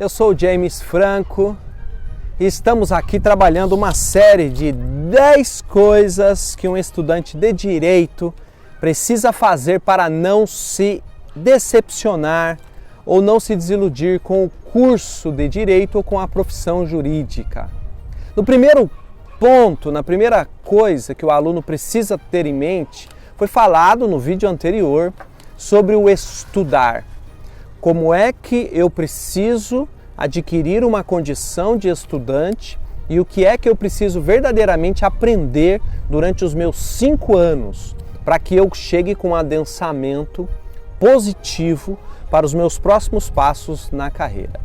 Eu sou o James Franco e estamos aqui trabalhando uma série de 10 coisas que um estudante de direito precisa fazer para não se decepcionar ou não se desiludir com o curso de direito ou com a profissão jurídica. No primeiro ponto, na primeira coisa que o aluno precisa ter em mente, foi falado no vídeo anterior sobre o estudar. Como é que eu preciso adquirir uma condição de estudante e o que é que eu preciso verdadeiramente aprender durante os meus 5 anos para que eu chegue com um adensamento positivo para os meus próximos passos na carreira.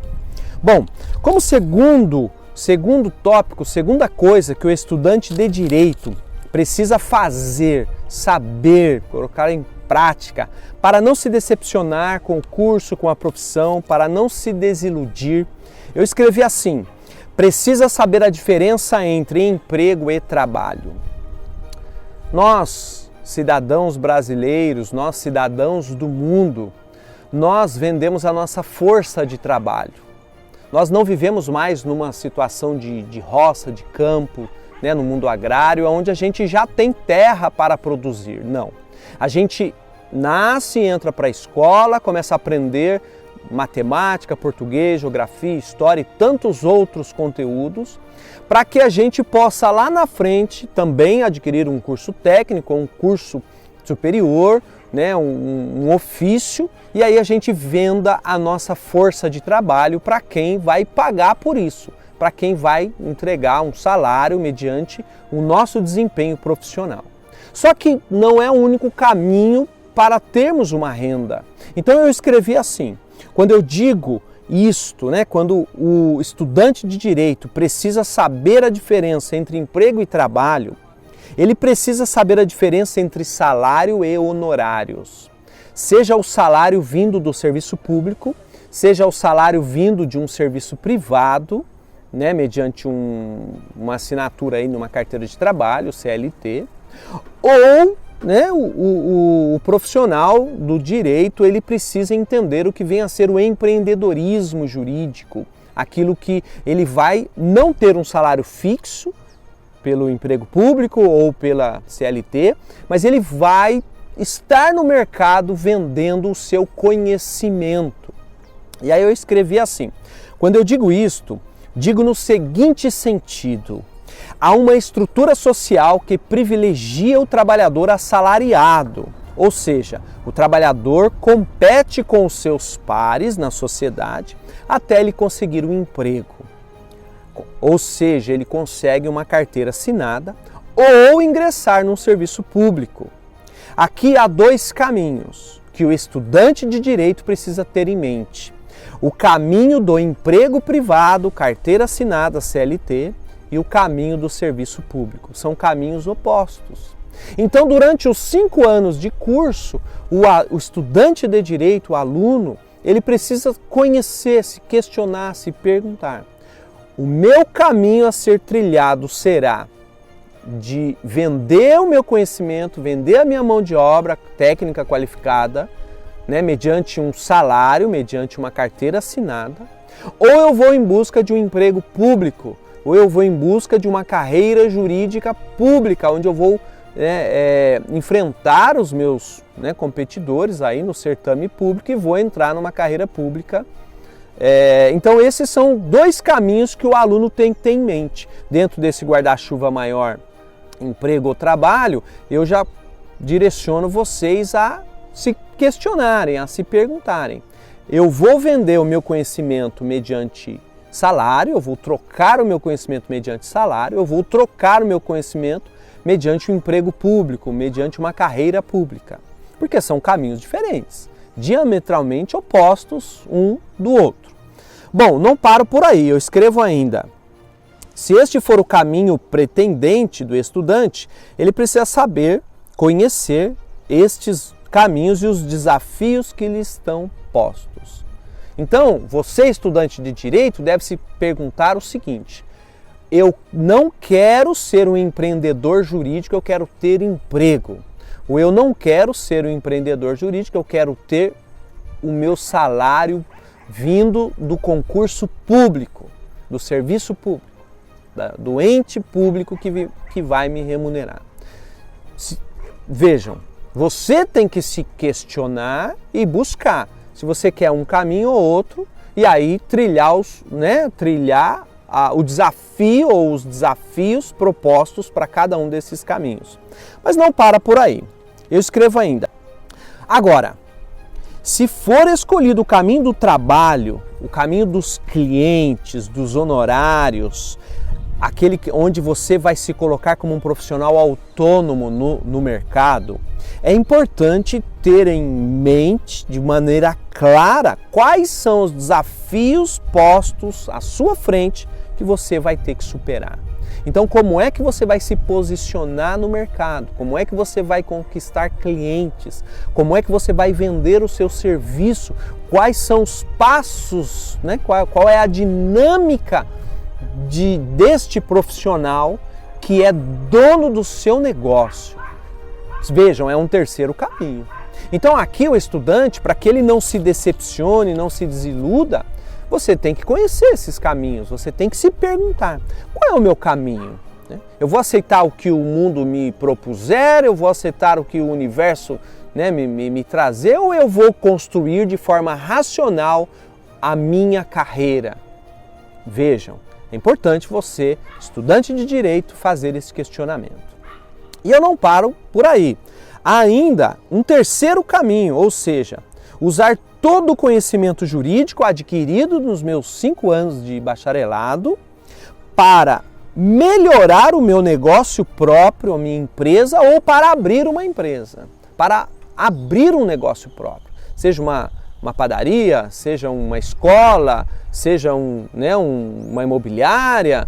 Bom, como segundo tópico, segunda coisa que o estudante de direito precisa fazer, saber, colocar em prática, para não se decepcionar com o curso, com a profissão, para não se desiludir, eu escrevi assim: precisa saber a diferença entre emprego e trabalho. Nós, cidadãos brasileiros, nós cidadãos do mundo, nós vendemos a nossa força de trabalho. Nós não vivemos mais numa situação de roça, de campo, né, no mundo agrário, onde a gente já tem terra para produzir. Não. A gente nasce, entra para a escola, começa a aprender matemática, português, geografia, história e tantos outros conteúdos, para que a gente possa lá na frente também adquirir um curso técnico, um curso superior, né, um ofício, e aí a gente venda a nossa força de trabalho para quem vai pagar por isso, para quem vai entregar um salário mediante o nosso desempenho profissional. Só que não é o único caminho para termos uma renda. Então eu escrevi assim: quando eu digo isto, né, quando o estudante de direito precisa saber a diferença entre emprego e trabalho, ele precisa saber a diferença entre salário e honorários. Seja o salário vindo do serviço público, seja o salário vindo de um serviço privado, né, mediante uma assinatura aí numa carteira de trabalho, CLT, ou né, o profissional do direito, ele precisa entender o que vem a ser o empreendedorismo jurídico, aquilo que ele vai não ter um salário fixo pelo emprego público ou pela CLT, mas ele vai estar no mercado vendendo o seu conhecimento. E aí eu escrevi assim: quando eu digo isto, digo no seguinte sentido: há uma estrutura social que privilegia o trabalhador assalariado, ou seja, o trabalhador compete com os seus pares na sociedade até ele conseguir um emprego. Ou seja, ele consegue uma carteira assinada ou ingressar num serviço público. Aqui há 2 caminhos que o estudante de direito precisa ter em mente: o caminho do emprego privado, carteira assinada, CLT, e o caminho do serviço público. São caminhos opostos. Então, durante os 5 anos de curso, o estudante de direito, o aluno, ele precisa conhecer, se questionar, se perguntar: o meu caminho a ser trilhado será de vender o meu conhecimento, vender a minha mão de obra técnica qualificada, né, mediante um salário, mediante uma carteira assinada, ou eu vou em busca de um emprego público, ou eu vou em busca de uma carreira jurídica pública, onde eu vou enfrentar os meus, né, competidores aí no certame público e vou entrar numa carreira pública. Então esses são 2 caminhos que o aluno tem que ter em mente. Dentro desse guarda-chuva maior, emprego ou trabalho, eu já direciono vocês a se questionarem, a se perguntarem: eu vou vender o meu conhecimento mediante salário, eu vou trocar o meu conhecimento mediante salário, eu vou trocar o meu conhecimento mediante um emprego público, mediante uma carreira pública. Porque são caminhos diferentes, diametralmente opostos um do outro. Bom, não paro por aí, eu escrevo ainda: se este for o caminho pretendente do estudante, ele precisa saber, conhecer estes caminhos e os desafios que lhe estão postos. Então, você, estudante de direito, deve se perguntar o seguinte: eu não quero ser um empreendedor jurídico, eu quero ter emprego. Ou eu não quero ser um empreendedor jurídico, eu quero ter o meu salário vindo do concurso público, do serviço público, do ente público que vai me remunerar. Vejam, você tem que se questionar e buscar se você quer um caminho ou outro, e aí trilhar o desafio ou os desafios propostos para cada um desses caminhos. Mas não para por aí. Eu escrevo ainda. Agora, se for escolhido o caminho do trabalho, o caminho dos clientes, dos honorários, aquele onde você vai se colocar como um profissional autônomo no mercado, é importante ter em mente de maneira clara quais são os desafios postos à sua frente que você vai ter que superar. Então, como é que você vai se posicionar no mercado? Como é que você vai conquistar clientes? Como é que você vai vender o seu serviço? Quais são os passos, né? Qual é a dinâmica deste profissional que é dono do seu negócio? Vejam, é um terceiro caminho. Então aqui o estudante, para que ele não se decepcione, não se desiluda, você tem que conhecer esses caminhos, você tem que se perguntar, qual é o meu caminho? Eu vou aceitar o que o mundo me propuser, eu vou aceitar o que o universo, né, me trazer, ou eu vou construir de forma racional a minha carreira? Vejam, é importante você, estudante de direito, fazer esse questionamento. E eu não paro por aí. Há ainda um terceiro caminho, ou seja, usar todo o conhecimento jurídico adquirido nos meus 5 anos de bacharelado para melhorar o meu negócio próprio, a minha empresa, ou para abrir uma empresa, para abrir um negócio próprio. Seja uma padaria, seja uma escola, seja uma imobiliária,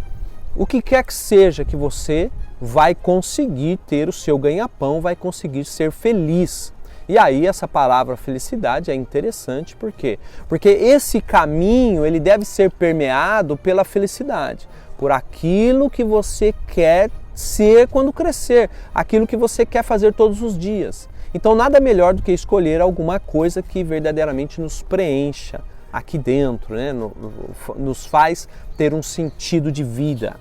o que quer que seja que você vai conseguir ter o seu ganha-pão, vai conseguir ser feliz. E aí essa palavra felicidade é interessante, por quê? Porque esse caminho ele deve ser permeado pela felicidade, por aquilo que você quer ser quando crescer, aquilo que você quer fazer todos os dias. Então nada melhor do que escolher alguma coisa que verdadeiramente nos preencha aqui dentro, né? Nos faz ter um sentido de vida.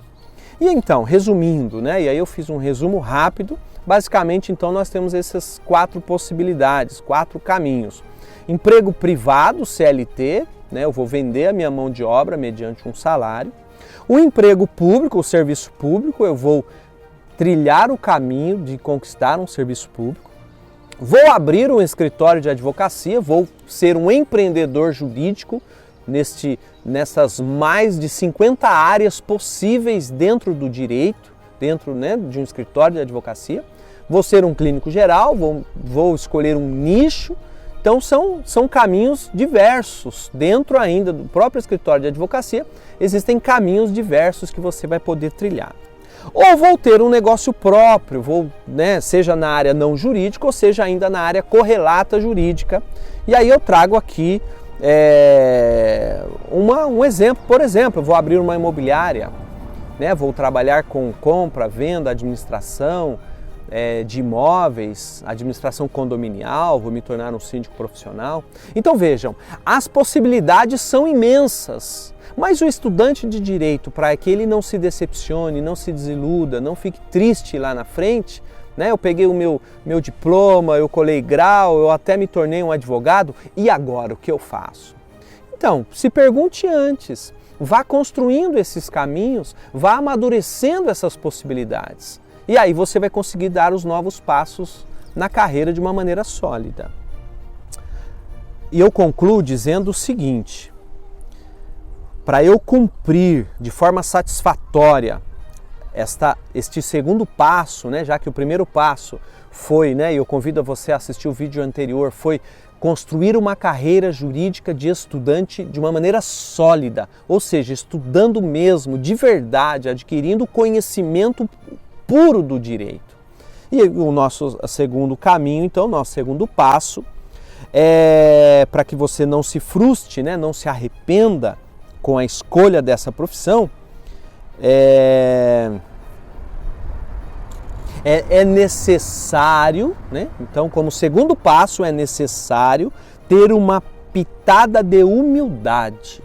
E então, resumindo, né? E aí eu fiz um resumo rápido. Basicamente, então, nós temos essas 4 possibilidades, 4 caminhos. Emprego privado, CLT, né? Eu vou vender a minha mão de obra mediante um salário. O emprego público, o serviço público, eu vou trilhar o caminho de conquistar um serviço público. Vou abrir um escritório de advocacia, vou ser um empreendedor jurídico nessas mais de 50 áreas possíveis dentro do direito, dentro, né, de um escritório de advocacia. Vou ser um clínico geral, vou escolher um nicho. Então são caminhos diversos. Dentro ainda do próprio escritório de advocacia, existem caminhos diversos que você vai poder trilhar. Ou vou ter um negócio próprio, seja na área não jurídica ou seja ainda na área correlata jurídica. E aí eu trago aqui um exemplo. Por exemplo, eu vou abrir uma imobiliária, né? Vou trabalhar com compra, venda, administração de imóveis, administração condominial, vou me tornar um síndico profissional. Então vejam, as possibilidades são imensas. Mas o estudante de direito, para que ele não se decepcione, não se desiluda, não fique triste lá na frente, né? Eu peguei o meu diploma, eu colei grau, eu até me tornei um advogado, e agora o que eu faço? Então, se pergunte antes, vá construindo esses caminhos, vá amadurecendo essas possibilidades. E aí você vai conseguir dar os novos passos na carreira de uma maneira sólida. E eu concluo dizendo o seguinte: para eu cumprir de forma satisfatória este segundo passo, né, já que o primeiro passo foi, né, e eu convido a você a assistir o vídeo anterior, foi construir uma carreira jurídica de estudante de uma maneira sólida, ou seja, estudando mesmo, de verdade, adquirindo conhecimento puro do direito. E o nosso segundo caminho, então, nosso segundo passo, para que você não se frustre, né, não se arrependa com a escolha dessa profissão, é necessário, né? Então, como segundo passo, é necessário ter uma pitada de humildade.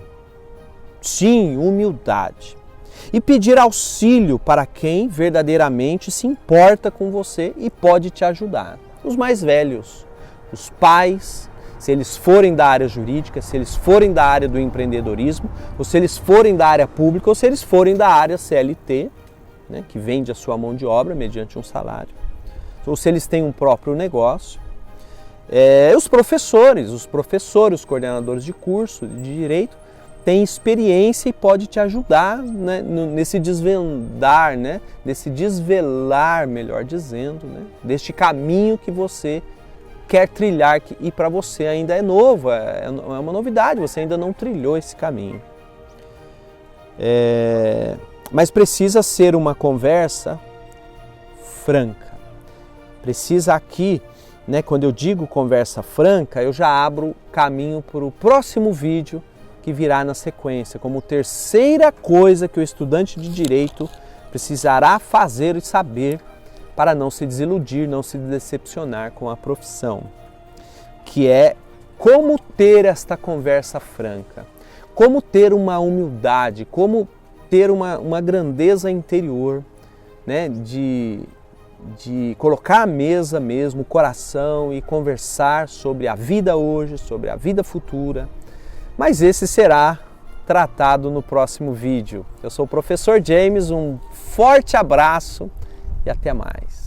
Sim, humildade. E pedir auxílio para quem verdadeiramente se importa com você e pode te ajudar. Os mais velhos, os pais, se eles forem da área jurídica, se eles forem da área do empreendedorismo, ou se eles forem da área pública, ou se eles forem da área CLT, né, que vende a sua mão de obra mediante um salário, ou se eles têm um próprio negócio. Os professores, os coordenadores de curso, de direito, têm experiência e pode te ajudar, né, nesse desvendar, né, nesse desvelar, melhor dizendo, né, deste caminho que você quer trilhar e para você ainda é novo, é uma novidade, você ainda não trilhou esse caminho. Mas precisa ser uma conversa franca. Precisa aqui, né, quando eu digo conversa franca, eu já abro caminho para o próximo vídeo que virá na sequência, como terceira coisa que o estudante de direito precisará fazer e saber para não se desiludir, não se decepcionar com a profissão, que é como ter esta conversa franca, como ter uma humildade, como ter uma grandeza interior, né, de colocar à mesa mesmo o coração e conversar sobre a vida hoje, sobre a vida futura, mas esse será tratado no próximo vídeo. Eu sou o professor James, um forte abraço e até mais.